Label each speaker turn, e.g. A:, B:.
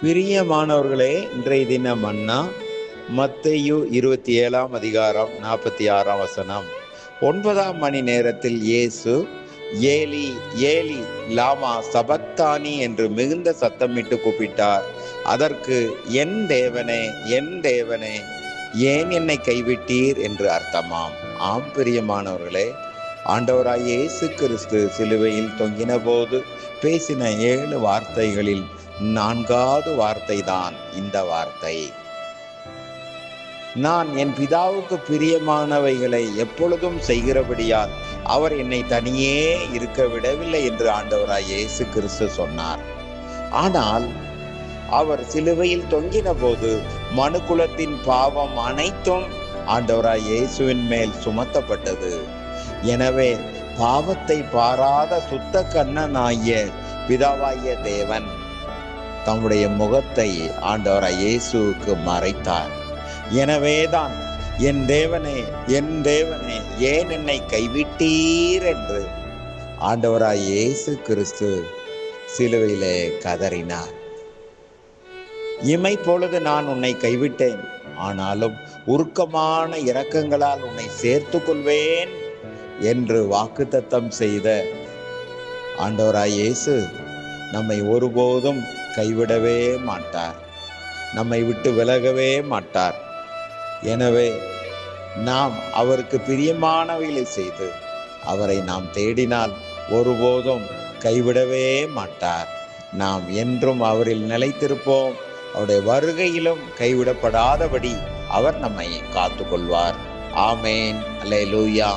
A: பிரியமானவர்களே, இன்றைய தின மன்னா மத்தேயு 27 அதிகாரம் 46 9 மணி நேரத்தில் இயேசு ஏலி ஏலி லாமா சபக்தானி என்று மிகுந்த சத்தமிட்டு கூப்பிட்டார். அதற்கு என் தேவனே, என் தேவனே, ஏன் என்னை கைவிட்டீர் என்று அர்த்தமாம். ஆம் பிரியமானவர்களே, ஆண்டவராய் இயேசு கிறிஸ்து சிலுவையில் தொங்கின போது பேசின 7 வார்த்தைகளில் 4வது வார்த்தை தான் இந்த வார்த்தை. நான் என் பிதாவுக்கு பிரியமானவைகளை எப்பொழுதும் செய்கிறபடியால் அவர் என்னை தனியே இருக்க விடவில்லை என்று ஆண்டவராய் இயேசு கிறிஸ்து சொன்னார். ஆனால் அவர் சிலுவையில் தொங்கின போது மனுக்குலத்தின் பாவம் அனைத்தும் ஆண்டவராய் இயேசுவின் மேல் சுமத்தப்பட்டது. எனவே பாவத்தை பாராத சுத்த கண்ணனாகிய பிதாவாகிய தேவன் தம்முடைய முகத்தை ஆண்டவராய் இயேசுவுக்கு மறைத்தார். எனவேதான் என் தேவனே, என் தேவனே, ஏன் என்னை கைவிட்டீர் என்று ஆண்டவராய் இயேசு கிறிஸ்து சிலுவையிலே கதறினார். இமை பொழுது நான் உன்னை கைவிட்டேன், ஆனாலும் உருக்கமான இரக்கங்களால் உன்னை சேர்த்து கொள்வேன் என்று வாக்குத்தத்தம் செய்த ஆண்டவராய் இயேசு நம்மை ஒருபோதும் கைவிடவே மாட்டார், நம்மை விட்டு விலகவே மாட்டார். எனவே நாம் அவருக்கு பிரியமானவைகளை செய்து அவரை நாம் தேடினால் ஒருபோதும் கைவிடவே மாட்டார். நாம் என்றும் அவரில் நிலைத்திருப்போம். அவருடைய வருகையிலும் கைவிடப்படாதபடி அவர் நம்மை காத்து கொள்வார். ஆமேன். அல்லேலூயா.